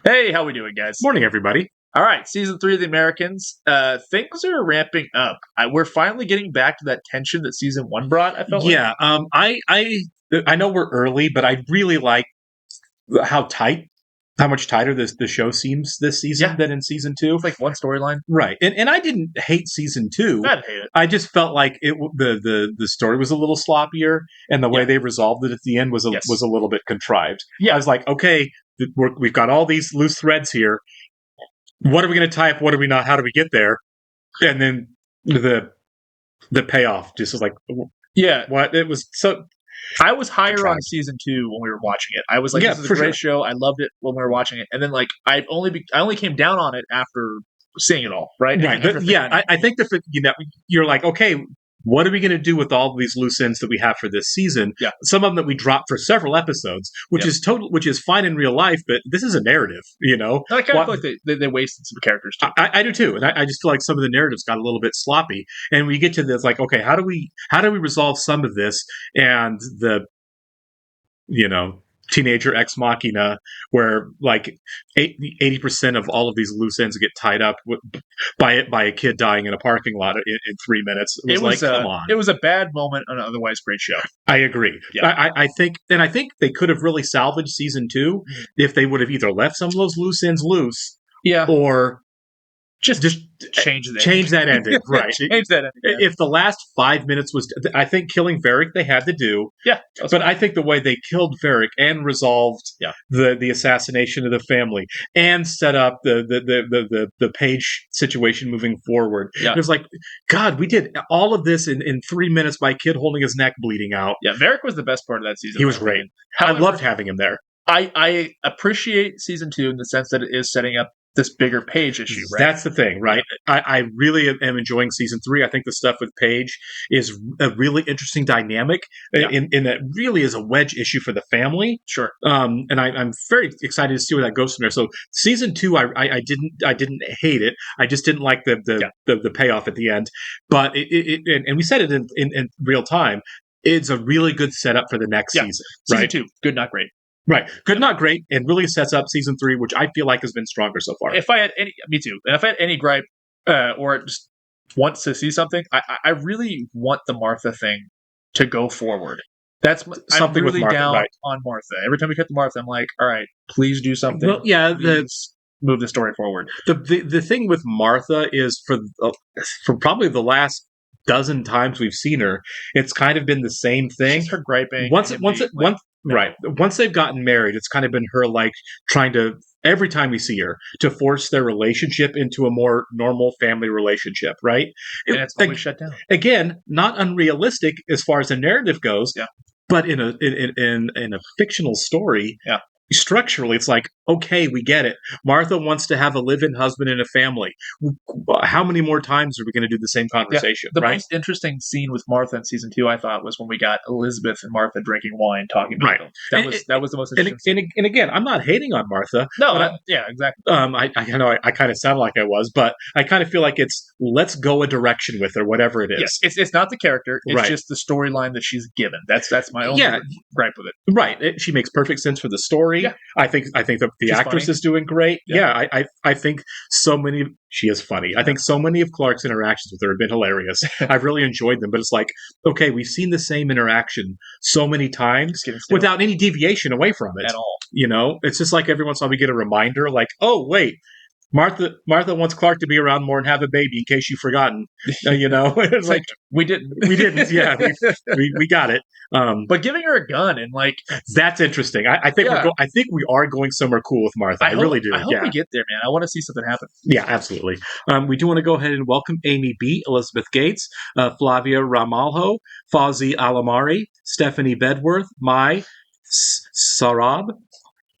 Hey, how we doing, guys? Morning, everybody. All right, season 3 of The Americans. Things are ramping up. We're finally getting back to that tension that season 1 brought. I felt like. Yeah, I know we're early, but I really like how much tighter the show seems this season Yeah. than in season two. It's like one storyline. Right, and I didn't hate season two. I hate it. I just felt like the story was a little sloppier, and the way they resolved it at the end was a little bit contrived. Yeah. I was like, okay, we've got all these loose threads here. What are we going to tie up? What are we not? How do we get there? And then the payoff just was like, what? It was so. I was higher on season 2 when we were watching it. I was like, "This is a great show." I loved it when we were watching it, and then like I only came down on it after seeing it all. Right? Right. I think that you're like, okay, what are we going to do with all these loose ends that we have for this season? Yeah. Some of them that we dropped for several episodes, which is fine in real life, but this is a narrative, you know. I kind of feel like they wasted some characters too. I do too, and I just feel like some of the narratives got a little bit sloppy. And we get to this, like, okay, how do we resolve some of this? And teenager ex machina, where like 80% of all of these loose ends get tied up by a kid dying in a parking lot in 3 minutes. It was come on. It was a bad moment on an otherwise great show. I agree. Yeah. I think they could have really salvaged season 2 if they would have either left some of those loose ends loose, or just change that ending. Right. Change that ending. Yeah. If the last 5 minutes was, I think killing Varric they had to do. Yeah. But I think the way they killed Varric and resolved the assassination of the family and set up the Paige situation moving forward. Yeah. It was like, God, we did all of this in 3 minutes by a kid holding his neck bleeding out. Yeah. Varric was the best part of that season. He was great. However, I loved having him there. I appreciate season 2 in the sense that it is setting up this bigger Paige issue, right? That's the thing, right? I really am enjoying season 3. I think the stuff with Paige is a really interesting dynamic, in that really is a wedge issue for the family. Sure. And I'm very excited to see where that goes from there. So season 2, I didn't hate it. I just didn't like the payoff at the end. But and we said it in real time. It's a really good setup for the next season. Season 2, good, not great. Right. Good, not great, and really sets up season 3, which I feel like has been stronger so far. Me too. And if I had any gripe, or just want to see something, I really want the Martha thing to go forward. That's something I'm really with Martha, down on Martha. Every time we cut to Martha, I'm like, all right, please do something. Well, yeah, move the story forward. The thing with Martha is for probably the last dozen times we've seen her, it's kind of been the same thing. She's her griping. Once they've gotten married, it's kind of been her like trying to, every time we see her, to force their relationship into a more normal family relationship, right? And it's always shut down. Again, not unrealistic as far as the narrative goes, but in a fictional story, structurally, it's like, okay, we get it. Martha wants to have a live-in husband and a family. How many more times are we going to do the same conversation? The most interesting scene with Martha in season 2, I thought, was when we got Elizabeth and Martha drinking wine, talking about them. That was the most interesting. And again, I'm not hating on Martha. No, exactly. I kind of sound like I was, but I kind of feel like it's let's go a direction with her, whatever it is. Yes, it's not the character; it's just the storyline that she's given. That's my only gripe with it. Right, she makes perfect sense for the story. Yeah. I think the actress funny. Is doing great. Yeah, I think so many. She is funny. I think so many of Clark's interactions with her have been hilarious. I've really enjoyed them. But it's like, okay, we've seen the same interaction so many times without any deviation away from it at all. You know, it's just like every once in a while we get a reminder, like, oh wait, Martha wants Clark to be around more and have a baby in case you've forgotten. It's like we didn't. Yeah, we got it. But giving her a gun and like that's interesting. I think we are going somewhere cool with Martha. I really do. I hope we get there, man. I want to see something happen. Yeah, absolutely. We do want to go ahead and welcome Amy B, Elizabeth Gates, Flavia Ramalho, Fawzi Alamari, Stephanie Bedworth, Mai Sarab,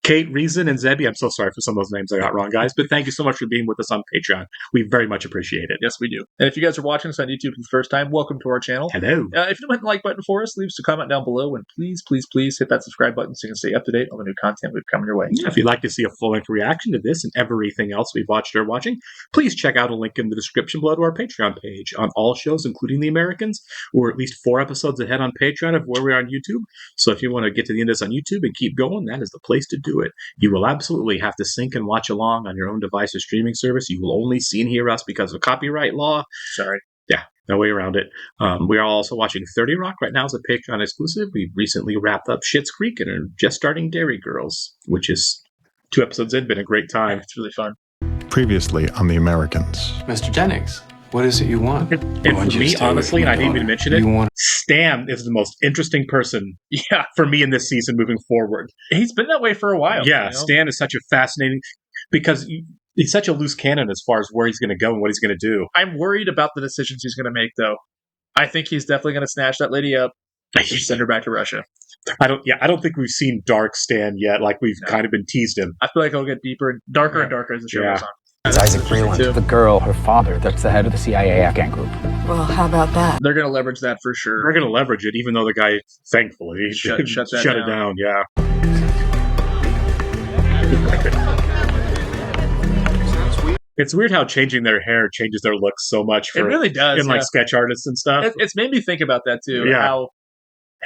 Kate Reason, and Zebby. I'm so sorry for some of those names I got wrong, guys, but thank you so much for being with us on Patreon. We very much appreciate it. Yes, we do. And if you guys are watching us on YouTube for the first time, welcome to our channel. Hello. If you don't hit the like button for us, leave us a comment down below, and please, please, please hit that subscribe button so you can stay up to date on the new content we've coming your way. Yeah, if you'd like to see a full-length reaction to this and everything else we've watched or watching, please check out a link in the description below to our Patreon page. On all shows, including The Americans, we're at least 4 episodes ahead on Patreon of where we are on YouTube. So if you want to get to the end of this on YouTube and keep going, that is the place to do it. to it. You will absolutely have to sync and watch along on your own device or streaming service. You will only see and hear us because of copyright law. Sorry. Yeah, no way around it. We are also watching 30 Rock right now as a Patreon exclusive. We recently wrapped up Schitt's Creek and are just starting Dairy Girls, which is 2 episodes in, been a great time. It's really fun. Previously on The Americans. Mr. Jennings, what is it you want? And for me, honestly, and I didn't even mention it, Stan is the most interesting person for me in this season moving forward. He's been that way for a while. Yeah, Stan is such a fascinating, because he's such a loose cannon as far as where he's going to go and what he's going to do. I'm worried about the decisions he's going to make, though. I think he's definitely going to snatch that lady up and send her back to Russia. I don't think we've seen Dark Stan yet. Like, we've kind of been teased him. I feel like he'll get deeper and darker and darker as the show goes on. It's Isaac Freeland, the girl, her father, that's the head of the CIA Afghan group. Well, how about that? They're going to leverage that for sure. They're going to leverage it, even though the guy, thankfully, shut it down. Yeah. It's weird how changing their hair changes their look so much. It really does. In like sketch artists and stuff. It's made me think about that too. Yeah. How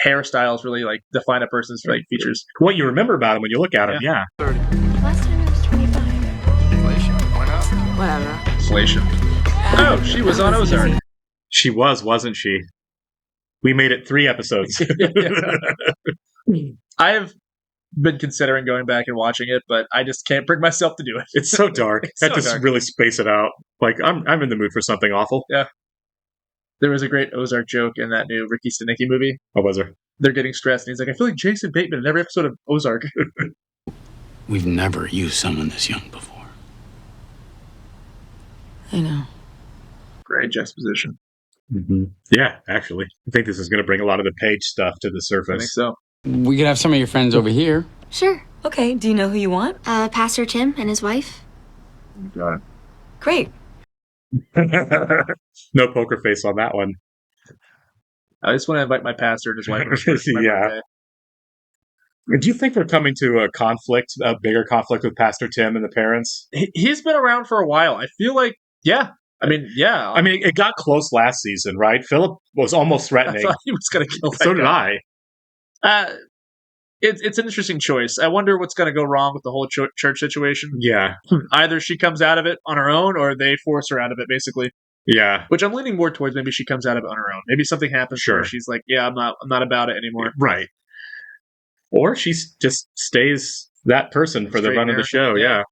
hairstyles really like define a person's like features. What you remember about him when you look at him. Yeah. 30. Last time I was 25. Inflation. Why not? Whatever. Inflation. Oh, she was on Ozark. She was, wasn't she? We made it 3 episodes. I have been considering going back and watching it, but I just can't bring myself to do it. It's so dark. That just dark. Really space it out. Like, I'm in the mood for something awful. Yeah. There was a great Ozark joke in that new Ricky Stenicki movie. What was there? They're getting stressed, and he's like, I feel like Jason Bateman in every episode of Ozark. We've never used someone this young before. I know. Great juxtaposition. Mm-hmm. Yeah, actually. I think this is going to bring a lot of the Page stuff to the surface. I think so. We could have some of your friends over here. Sure. Okay, do you know who you want? Pastor Tim and his wife. Got it. Great. No poker face on that one. I just want to invite my pastor and his wife. Yeah. Do you think we're coming to a bigger conflict with Pastor Tim and the parents? He's been around for a while. I feel like, yeah. I mean, it got close last season, right? Philip was almost threatening. I thought he was going to kill that So did guy. I. It's an interesting choice. I wonder what's going to go wrong with the whole church situation. Yeah. Either she comes out of it on her own, or they force her out of it, basically. Yeah. Which I'm leaning more towards. Maybe she comes out of it on her own. Maybe something happens. Sure. Where she's like, yeah, I'm not about it anymore. Right. Or she just stays that person for the run of the show. Yeah.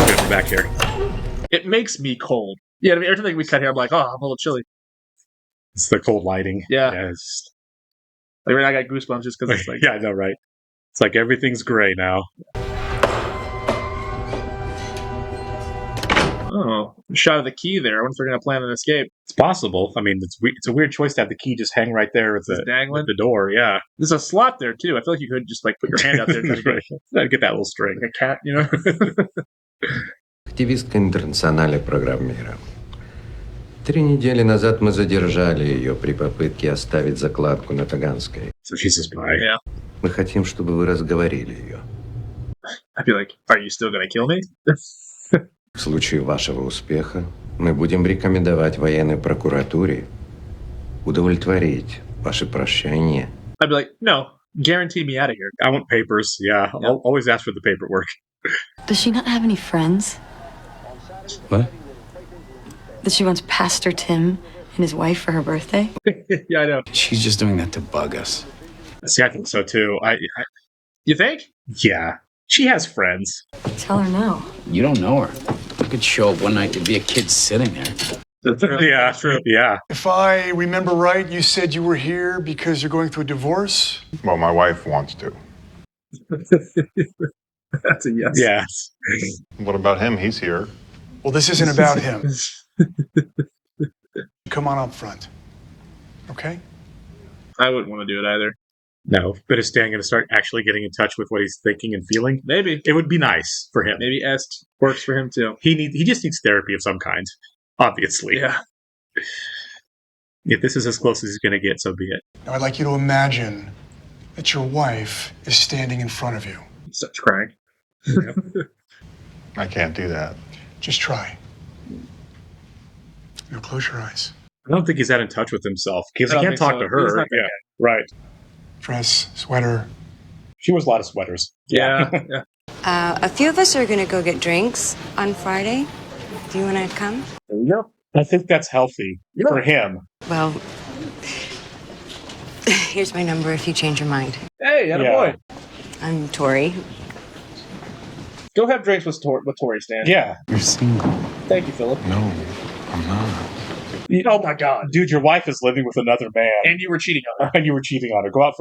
Good, back here. It makes me cold. Yeah, I mean, every time we cut here, I'm like, oh, I'm a little chilly. It's the cold lighting. Yeah. Like, right now I got goosebumps just because it's like... Yeah, I know, right? It's like everything's gray now. Oh, shot of the key there. I wonder if they're going to plan an escape. It's possible. I mean, it's a weird choice to have the key just hang right there with the door. Yeah. There's a slot there, too. I feel like you could just like put your hand out there. Right. Get that little string. Like a cat, you know? Активистка интернациональной программ мира. 3 недели назад мы задержали ее при попытке оставить закладку на Таганской. So she's a spy. Yeah. Мы хотим, чтобы вы разговорили ее. I'd be like, are you still going to kill me? В случае вашего успеха мы будем рекомендовать военной прокуратуре удовлетворить ваше прошение. I'd be like, no, guarantee me out of here. I want papers. Yeah. I'll always ask for the paperwork. Does she not have any friends? What? That she wants Pastor Tim and his wife for her birthday? Yeah, I know. She's just doing that to bug us. See, I think so too. You think? Yeah. She has friends. Tell her no. You don't know her. You could show up one night to be a kid sitting there. Yeah, true. Yeah. If I remember right, you said you were here because you're going through a divorce? Well, my wife wants to. That's a yes. Yes. What about him? He's here. Well, this isn't about him. Come on up front. Okay? I wouldn't want to do it either. No. But is Stan going to start actually getting in touch with what he's thinking and feeling? Maybe. It would be nice for him. Maybe Est works for him too. He just needs therapy of some kind. Obviously. Yeah. If this is as close as he's going to get, so be it. Now, I'd like you to imagine that your wife is standing in front of you. He starts crying. I can't do that. Just try. Now, close your eyes. I don't think he's that in touch with himself because he I don't can't think talk so. to her. He's not that Yeah. Right. Dress, sweater. She wears a lot of sweaters. Yeah. A few of us are going to go get drinks on Friday. Do you want to come? There you go. I think that's healthy for him. Well, here's my number if you change your mind. Hey, boy. I'm Tori. Go have drinks with Tori, Stan. Yeah. You're single. Thank you, Philip. No, I'm not. Oh my God, dude! Your wife is living with another man, And you were cheating on her. and you were cheating on her. Go out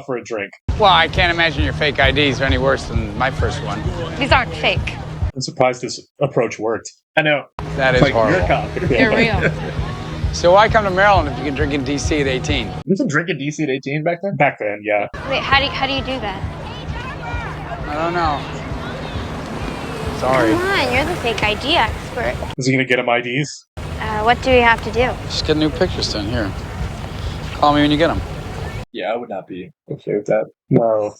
for a drink. Well, I can't imagine your fake IDs are any worse than my first one. These aren't fake. I'm surprised this approach worked. I know. That is Like, horrible. you're a cop. They're real. So why come to Maryland if you can drink in D.C. at 18? You wasn't drinking DC at 18 back then? Back then, yeah. Wait, how do you do that? I don't know. Sorry. Come on, you're the fake ID expert. Is he gonna get him IDs? What do we have to do? Just get new pictures done here. Call me when you get them. Yeah, I would not be okay with that. No.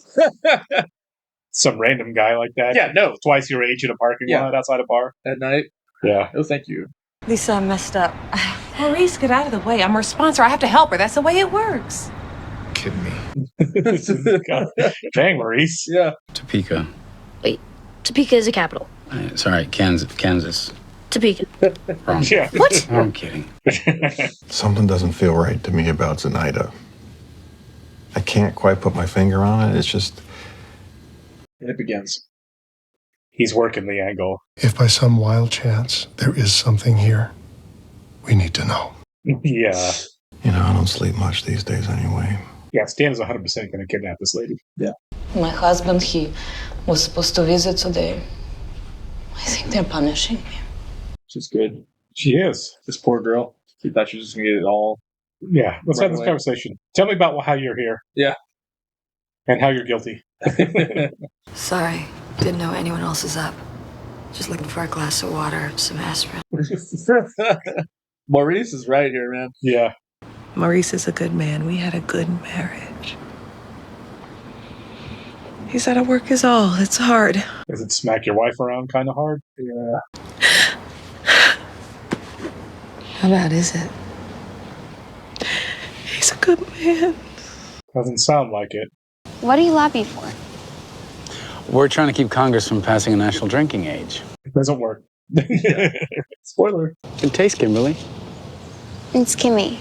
Some random guy like that. Yeah, no. Twice your age in a parking lot outside a bar. At night? Yeah. No, thank you. Lisa, I messed up. Maurice, get out of the way. I'm her sponsor. I have to help her. That's the way it works. Kid me. Dang, Maurice. Yeah. Topeka. Topeka is a capital. Sorry, Kansas. Topeka. Wrong. Yeah. What? I'm kidding. Something doesn't feel right to me about Zenaida. I can't quite put my finger on it. It's just, And it begins. He's working the angle. If by some wild chance there is something here, we need to know. Yeah. I don't sleep much these days anyway. Yeah, Stan is 100% going to kidnap this lady. Yeah. My husband, he was supposed to visit today. I think they're punishing me. She's good. She is. This poor girl. She thought she was just going to get it all. Yeah. Let's Right have this away. conversation. Tell me about how you're here. Yeah. And how you're guilty. Sorry, didn't know anyone else is up. Just looking for a glass of water, some aspirin. Maurice is right here, man. Yeah. Maurice is a good man. We had a good marriage. He's out of work is all. It's hard. Does it smack your wife around kind of hard? Yeah. How bad is it? He's a good man. Doesn't sound like it. What do you lobby for? We're trying to keep Congress from passing a national drinking age. It doesn't work. Spoiler. Good taste, Kimberly. It's Kimmy.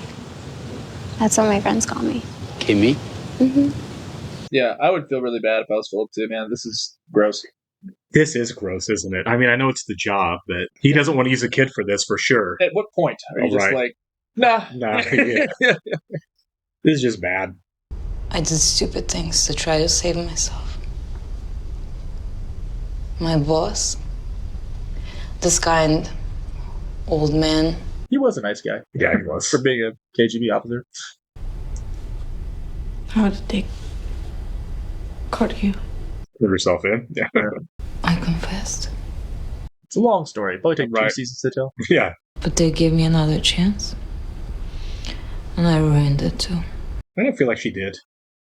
That's what my friends call me. Kimmy? Mm-hmm. Yeah, I would feel really bad if I was Philip too, man. This is gross. This is gross, isn't it? I mean, I know it's the job, but he doesn't want to use a kid for this for sure. At what point are you Oh, just right. like, nah. Nah, yeah. This is just bad. I did stupid things to try to save myself. My boss, this kind old man. He was a nice guy. Yeah, he was. For being a KGB officer. How did they cut you? Put herself in. Yeah. I confessed. It's a long story. Probably take 2 Right. seasons to tell. Yeah. But they gave me another chance. And I ruined it too. I don't feel like she did.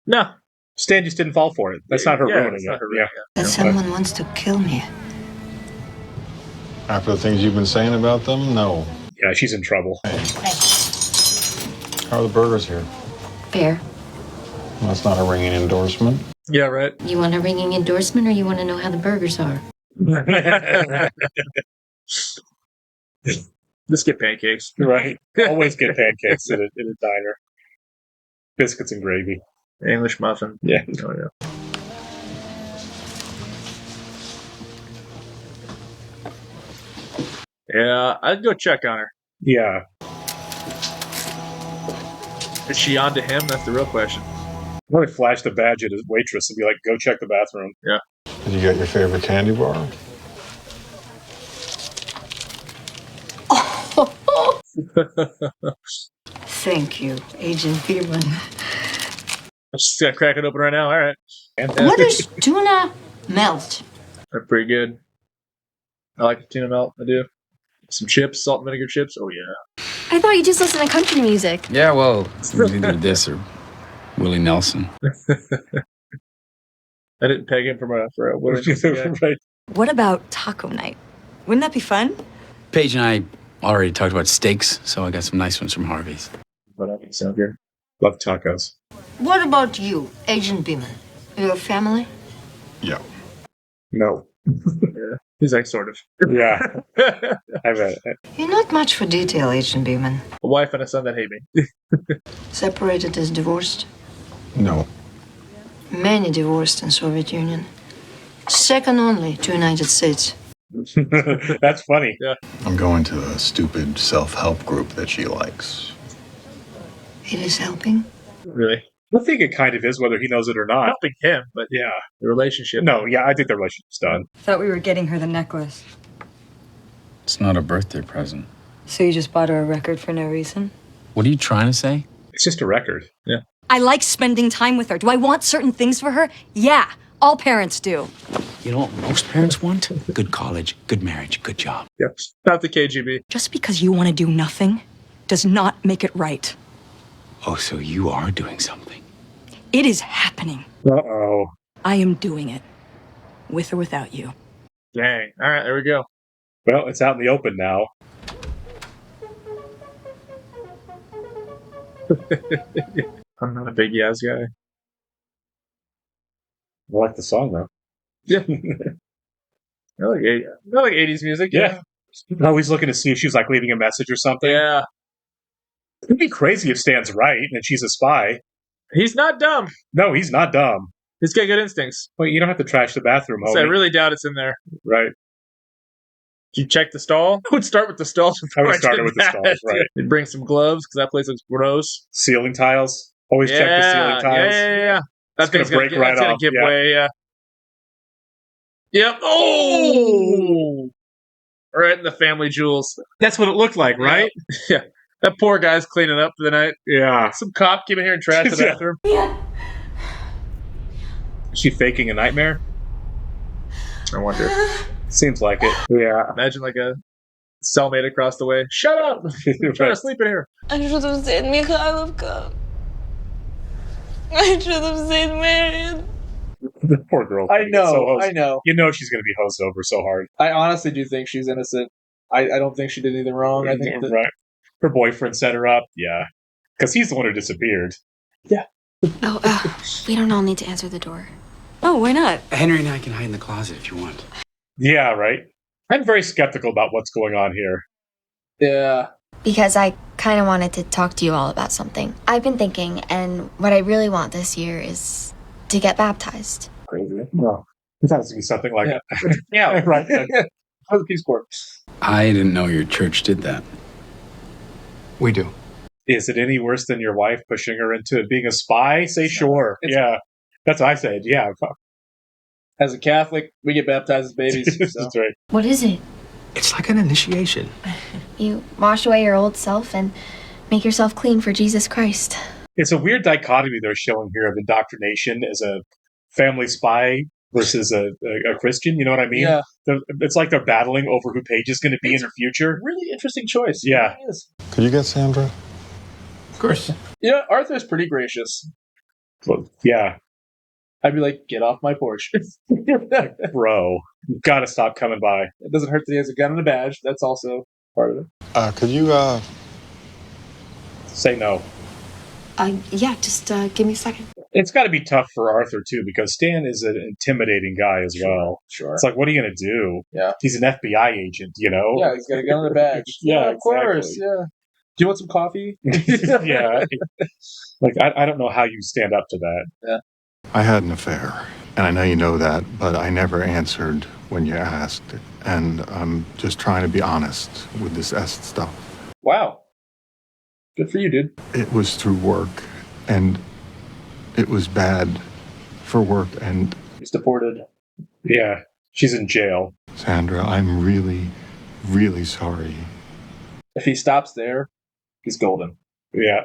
No. Stan just didn't fall for it. That's not her Yeah, ruining it's it. not her Yeah. ruining That someone wants to kill me. After the things you've been saying about them, no. Yeah, she's in trouble. How are the burgers here? Fair. Well, that's not a ringing endorsement. Yeah, right. You want a ringing endorsement or you want to know how the burgers are? Let's get pancakes. Right. Always get pancakes in a diner. Biscuits and gravy. English muffin. Yeah. Oh, yeah. Yeah, I'd go check on her. Yeah. Is she on to him? That's the real question. Probably flash the badge at his waitress and be like, go check the bathroom. Yeah. Did you get your favorite candy bar? Thank you, Agent Bierman. I'm just gonna crack it open right now. All right. What is tuna melt? They're pretty good. I like the tuna melt. I do. Some chips, salt and vinegar chips. Oh, yeah. I thought you just listened to country music. Yeah, well, it's either this or Willie Nelson. I didn't peg him for a Willie Nelson guy. Right. What about taco night? Wouldn't that be fun? Paige and I already talked about steaks, so I got some nice ones from Harvey's. But I can sound good. Love tacos. What about you, Agent Beeman? You have family? Yeah. No. Yeah. He's like, sort of. Yeah. I bet. You're not much for detail, Agent Beeman. A wife and a son that hate me. Separated as divorced? No. Many divorced in Soviet Union. Second only to United States. That's funny. Yeah. I'm going to a stupid self-help group that she likes. It is helping? Really? I think it kind of is, whether he knows it or not. Helping him, but Yeah. the relationship. No, yeah, I think the relationship's done. Thought we were getting her the necklace. It's not a birthday present. So you just bought her a record for no reason? What are you trying to say? It's just a record. Yeah. I like spending time with her. Do I want certain things for her? Yeah, all parents do. You know what most parents want? Good college, good marriage, good job. Yep. Not the KGB. Just because you want to do nothing does not make it right. Oh, so you are doing something. It is happening. Uh-oh. I am doing it. With or without you. Dang. All right, there we go. Well, it's out in the open now. I'm not a big Yaz guy. I like the song, though. Yeah. I like 80s music. Yeah. Always looking to see if she's, like, leaving a message or something. Yeah. It'd be crazy if Stan's right and she's a spy. He's not dumb. No, he's not dumb. He's got good instincts. Well, you don't have to trash the bathroom, homie. So I really doubt it's in there. Right. Did you check the stall? I would start with the stalls. I would start with the stalls, right. You'd bring some gloves, because that place looks gross. Ceiling tiles. Always check the ceiling tiles. Yeah. That thing's gonna break right off. Give way, yeah. Yep. Oh! Right in the family jewels. That's what it looked like, right? Yeah. That poor guy's cleaning up for the night. Yeah. Some cop came in here and trashed the bathroom. Yeah. Is she faking a nightmare? I wonder. Seems like it. Yeah. Imagine like a cellmate across the way. Shut up! I'm trying to sleep in here. I should have said Mikhailovka. I should have said Marion. The poor girl. I know. You know she's going to be hosed over so hard. I honestly do think she's innocent. I don't think she did anything wrong. I think right. Her boyfriend set her up. Yeah. Because he's the one who disappeared. Yeah. Oh, we don't all need to answer the door. Oh, why not? Henry and I can hide in the closet if you want. Yeah, right. I'm very skeptical about what's going on here. Yeah. Because I kind of wanted to talk to you all about something. I've been thinking, and what I really want this year is to get baptized. Crazy. No. It has to be something like that. Yeah. Right. How's the Peace Corps? I didn't know your church did that. We do. Is it any worse than your wife pushing her into being a spy? Say sure. Yeah. That's what I said. Yeah. As a Catholic, we get baptized as babies. So. That's right. What is it? It's like an initiation. You wash away your old self and make yourself clean for Jesus Christ. It's a weird dichotomy they're showing here of indoctrination as a family spy versus a Christian. You know what I mean? Yeah. It's like they're battling over who Paige is going to be in her future. Really interesting choice. Yeah. It is. Could you get Sandra? Of course. Yeah, Arthur's pretty gracious. Well, yeah. I'd be like, get off my porch. Bro, you gotta stop coming by. It doesn't hurt that he has a gun and a badge. That's also part of it. Could you, Say no. Yeah, just give me a second. It's got to be tough for Arthur, too, because Stan is an intimidating guy as well. Sure. It's like, what are you going to do? Yeah. He's an FBI agent, you know? Yeah, he's got a gun and a badge. Yeah, of course. exactly. Yeah. Do you want some coffee? Yeah. Like, I don't know how you stand up to that. Yeah. I had an affair, and I know you know that, but I never answered when you asked, and I'm just trying to be honest with this Est stuff. Wow. Good for you, dude. It was through work, and it was bad for work, and He's deported. Yeah. She's in jail. Sandra, I'm really, really sorry. If he stops there, he's golden. Yeah.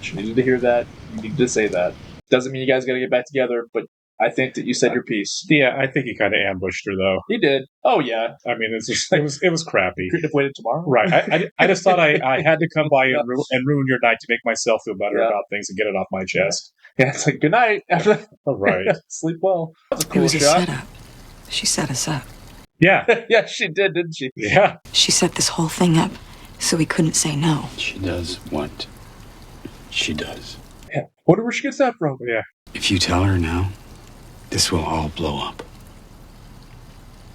She needed to hear that. You needed to say that. Doesn't mean you guys got to get back together, but I think that you said your piece. Yeah, I think he kind of ambushed her, though. He did. Oh, yeah. I mean, it's just, it was crappy. Couldn't have waited tomorrow. Right. I just thought I had to come by and ruin your night to make myself feel better Yeah. about things and get it off my chest. Yeah, it's like, good night. After that. All right. Sleep well. That was a It cool was a shot. setup. She set us up. Yeah. Yeah, she did, didn't she? Yeah. She set this whole thing up so we couldn't say no. She does what? She does. Yeah. Wonder where she gets that from. Yeah. If you tell her now, this will all blow up.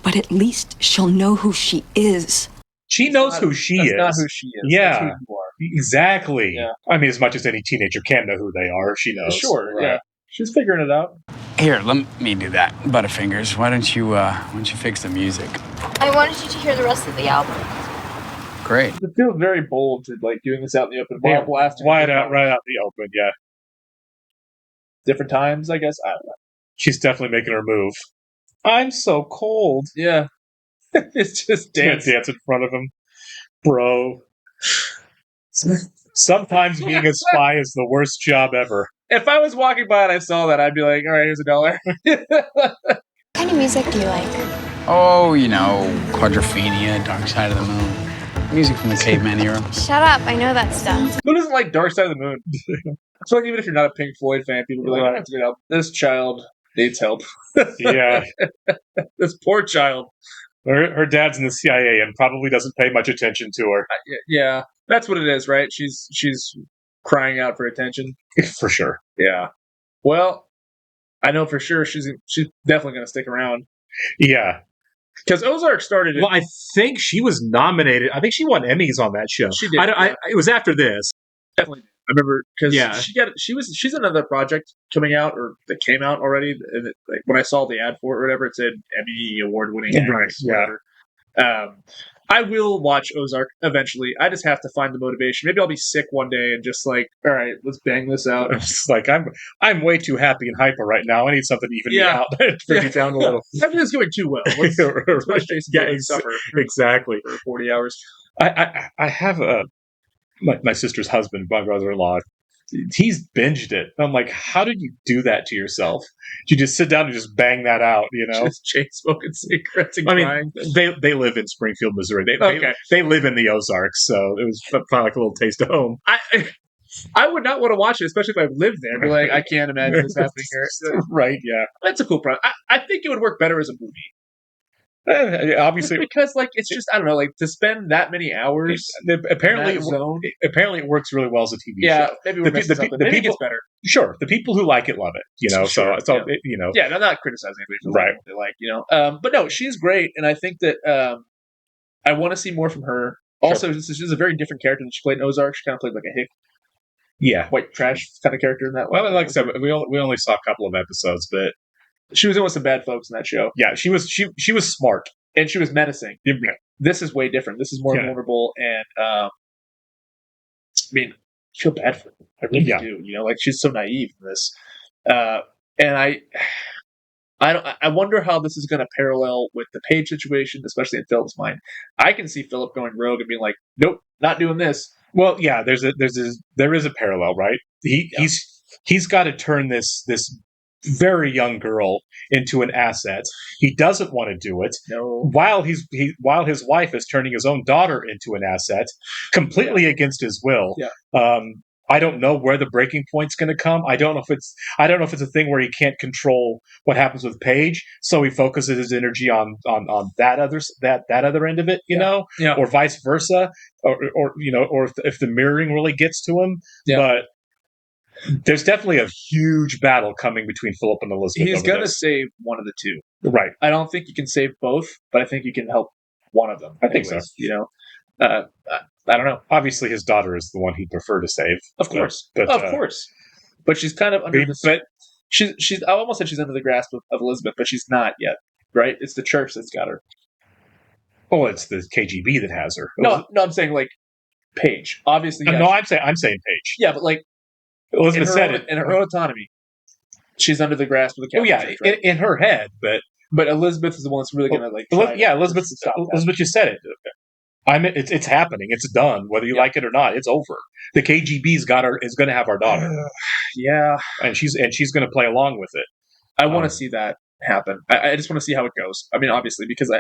But at least she'll know who she is. She knows who she is. That's not who she is. Yeah. That's who you are. Exactly. Yeah. I mean, as much as any teenager can know who they are, she knows. Sure, right. yeah. She's figuring it out. Here, let me do that. Butterfingers, why don't you fix the music? I wanted you to hear the rest of the album. Great. It feels very bold to like doing this out in the open while blasting. Right out in the open, yeah. Different times, I guess. I don't know. She's definitely making her move. I'm so cold. Yeah. It's just Dance in front of him. Bro. Sometimes being a spy is the worst job ever. If I was walking by and I saw that, I'd be like, all right, here's $1. What kind of music do you like? Oh, you know, Quadrophenia, Dark Side of the Moon. Music from the caveman era. Shut up, I know that stuff. Who doesn't like Dark Side of the Moon? I feel like even if you're not a Pink Floyd fan, people be like, oh, that's a good album. This child needs help. Yeah. This poor child. Her dad's in the CIA and probably doesn't pay much attention to her. Yeah, that's what it is, right? She's crying out for attention. For sure. Yeah. Well, I know for sure she's definitely going to stick around. Yeah. Because Ozark started. Well, I think she was nominated. I think she won Emmys on that show. She did. It was after this. Definitely. I remember because Yeah. she's another project coming out or that came out already. And like when I saw the ad for it or whatever, it said Emmy award winning. Right. Yeah. I will watch Ozark eventually. I just have to find the motivation. Maybe I'll be sick one day and just like, all right, let's bang this out. It's like I'm way too happy and hyper right now. I need something to even me out. Bring me down a little. Everything's going too well. Let's watch Jason suffer exactly for 40 hours. I have my sister's husband, my brother-in-law. He's binged it. I'm like, how did you do that to yourself? Did you just sit down and just bang that out? You know, just chain smoking cigarettes and I crying. mean, they live in Springfield, Missouri. They live in the Ozarks, so it was probably like a little taste of home. I would not want to watch it, especially if I lived there. I'd be like, I can't imagine this happening here. Right? Yeah, that's a cool product. I think it would work better as a movie. Obviously, because like it's just I don't know, like to spend that many hours. Apparently, it works really well as a TV show. Maybe we're messing something. Maybe it gets better. Sure, the people who like it love it. You know, Sure, so it's all you know. Yeah, I'm not criticizing anybody for Right. what they like, you know. But no, she's great, and I think that I want to see more from her. Also, she's a very different character than she played in Ozark. She kind of played like a hick, white trash kind of character in that one. Well, like I said, we only saw a couple of episodes, but she was in with some bad folks in that show. Yeah, she was smart and she was menacing. Yeah. This is way different. This is more vulnerable, and I mean, I feel bad for her. I really do. You know, like she's so naive in this, and I wonder how this is going to parallel with the Paige situation, especially in Philip's mind. I can see Philip going rogue and being like, "Nope, not doing this." Well, yeah, there is a parallel, right? He's got to turn this very young girl into an asset. He doesn't want to do it. No. While his wife is turning his own daughter into an asset, completely against his will. Yeah. I don't know where the breaking point's going to come. I don't know if it's a thing where he can't control what happens with Paige, so he focuses his energy on that other end of it, you know, or vice versa, or you know, or if the mirroring really gets to him. Yeah. But there's definitely a huge battle coming between Philip and Elizabeth. He's going to save one of the two. Right. I don't think you can save both, but I think you can help one of them. I think so. You know, I don't know. Obviously, his daughter is the one he'd prefer to save. Of course. But But she's kind of under she's I almost said she's under the grasp of Elizabeth, but she's not yet. Right? It's the church that's got her. Oh, it's the KGB that has her. No, I'm saying like Paige. Obviously, no, I'm saying Paige. Yeah, but like Elizabeth said it in her own autonomy. She's under the grasp of the Catholic Church, right? in her head, but Elizabeth is the one that's really going to like. Elizabeth just said it. It's happening. It's done. Whether you like it or not, it's over. The KGB's got her. Is going to have our daughter. Yeah, and she's going to play along with it. I want to see that happen. I just want to see how it goes. I mean, obviously, because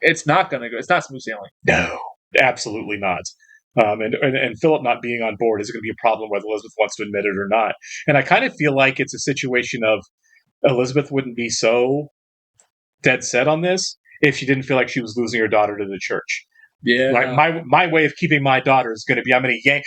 it's not going to go. It's not smooth sailing. No, absolutely not. And Philip not being on board is going to be a problem whether Elizabeth wants to admit it or not. And I kind of feel like it's a situation of Elizabeth wouldn't be so dead set on this if she didn't feel like she was losing her daughter to the church. Yeah. Like my way of keeping my daughter is going to be, I'm going to yank,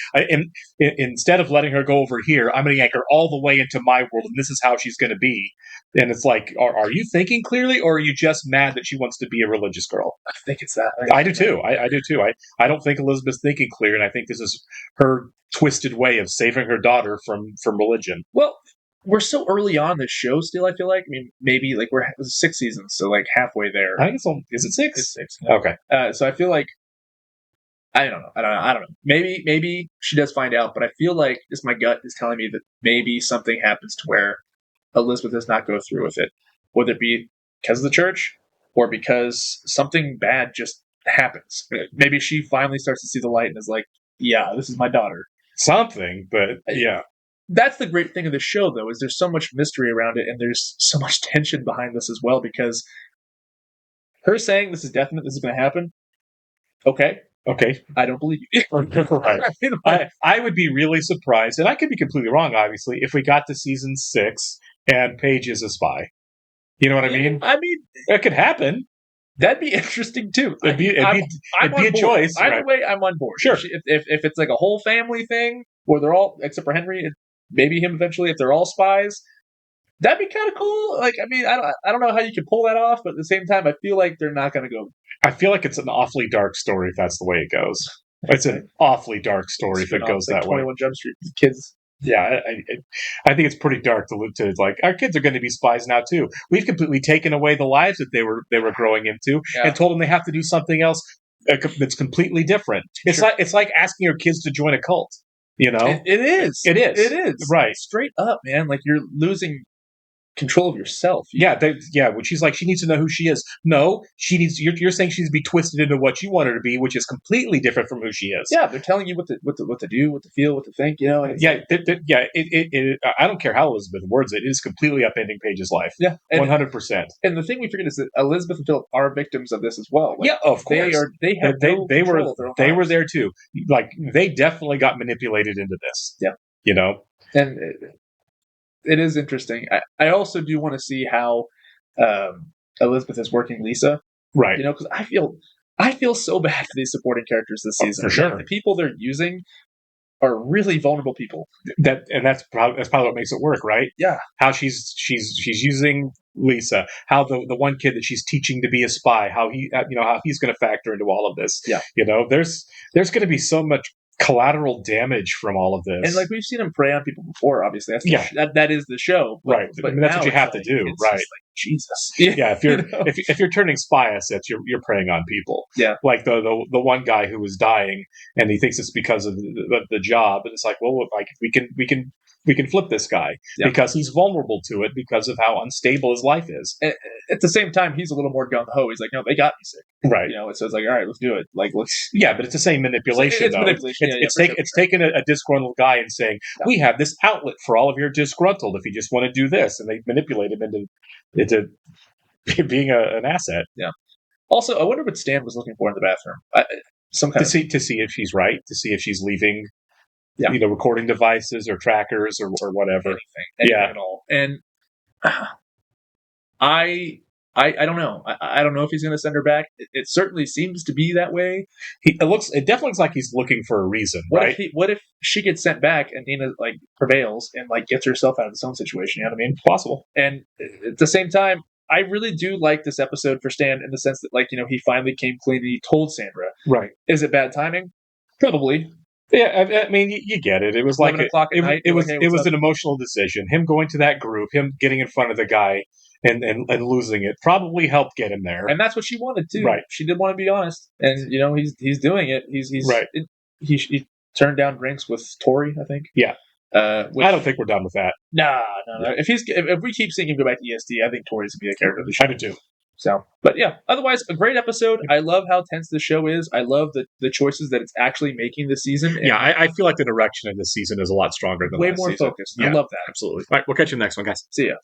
instead of letting her go over here, I'm going to yank her all the way into my world, and this is how she's going to be. And it's like, are you thinking clearly, or are you just mad that she wants to be a religious girl? I think it's that. I do too. I do too. I don't think Elizabeth's thinking clear, and I think this is her twisted way of saving her daughter from religion. Well, we're so early on this show still, I feel like. I mean, maybe like we're 6 seasons, so like halfway there. I think is it 6? It's 6. Yeah. Okay. So I feel like I don't know. Maybe she does find out, but I feel like my gut is telling me that maybe something happens to where Elizabeth does not go through with it, whether it be because of the church or because something bad just happens. Maybe she finally starts to see the light and is like, yeah, this is my daughter. Something, but yeah. That's the great thing of the show, though, is there's so much mystery around it, and there's so much tension behind this as well, because her saying this is definite, this is going to happen, okay, I don't believe you. Right. I would be really surprised, and I could be completely wrong, obviously, if we got to season 6 and Paige is a spy. You know what I mean? I mean, it could happen. That'd be interesting too. It'd be a choice. Either way, I'm on board. Sure. If it's like a whole family thing where they're all, except for Henry, maybe him eventually, if they're all spies, that'd be kind of cool. Like, I mean, I don't know how you can pull that off, but at the same time, I feel like they're not going to go. I feel like it's an awfully dark story if that's the way it goes. It's an awfully dark story if it goes that way. 21 Jump Street kids. Yeah, I think it's pretty dark to like our kids are going to be spies now too. We've completely taken away the lives that they were growing into and told them they have to do something else that's completely different. It's like asking your kids to join a cult. You know, it is. It is right, straight up, man. Like you're losing control of yourself. When she's like, she needs to know who she is. No, she needs. You're saying she needs to be twisted into what you want her to be, which is completely different from who she is. Yeah, they're telling you what to do, what to feel, what to think. You know. And I don't care how Elizabeth words it. It is completely upending Paige's life. Yeah, 100%. And the thing we forget is that Elizabeth and Philip are victims of this as well. Like, yeah, of course. They were there too. Like they definitely got manipulated into this. Yeah, you know, and. It is interesting. I also do want to see how Elizabeth is working Lisa. Right. You know, because I feel so bad for these supporting characters this season. For sure. The people they're using are really vulnerable people. That's probably what makes it work, right? Yeah. How she's using Lisa. How the one kid that she's teaching to be a spy. How he's going to factor into all of this. Yeah. You know, there's going to be so much collateral damage from all of this, and like we've seen him prey on people before. Obviously, that is the show, right? But that's what you have to do, right? Like, Jesus, yeah. If you're turning spy assets, you're preying on people. Yeah, like the one guy who was dying, and he thinks it's because of the job, and it's like, well, like we can flip this guy because he's vulnerable to it because of how unstable his life is. And at the same time, he's a little more gung ho. He's like, no, they got me sick, right? You know, so it's like, all right, let's do it. Like, let's. Yeah, but it's the same manipulation. It's manipulation. It's taking a disgruntled guy and saying, we have this outlet for all of your disgruntled if you just want to do this, and they manipulate him into being an asset. Yeah. Also, I wonder what Stan was looking for in the bathroom. To see if she's right, to see if she's leaving. Yeah. You know, recording devices or trackers or whatever. Anything at all. And I don't know. I don't know if he's going to send her back. It certainly seems to be that way. It definitely looks like he's looking for a reason, right? What if she gets sent back and Nina like prevails and like gets herself out of this own situation? You know what I mean? Possible. And at the same time, I really do like this episode for Stan in the sense that, like, you know, he finally came clean and he told Sandra. Right. Is it bad timing? Probably. Yeah, I mean, you get it. It was like it was an emotional decision. Him going to that group, him getting in front of the guy and losing it probably helped get him there. And that's what she wanted too. Right. She did want to be honest, and you know he's doing it. He's right. He turned down drinks with Tori, I think. Yeah. I don't think we're done with that. No. If we keep seeing him go back to ESD, I think Tori's gonna be the character of the show. I do too. So, but yeah, otherwise a great episode. I love how tense the show is. I love the choices that it's actually making this season. Yeah, I feel like the direction of this season is a lot stronger than way last more season. focused. Yeah, I love that. Absolutely. All right, we'll catch you in the next one, guys. See ya.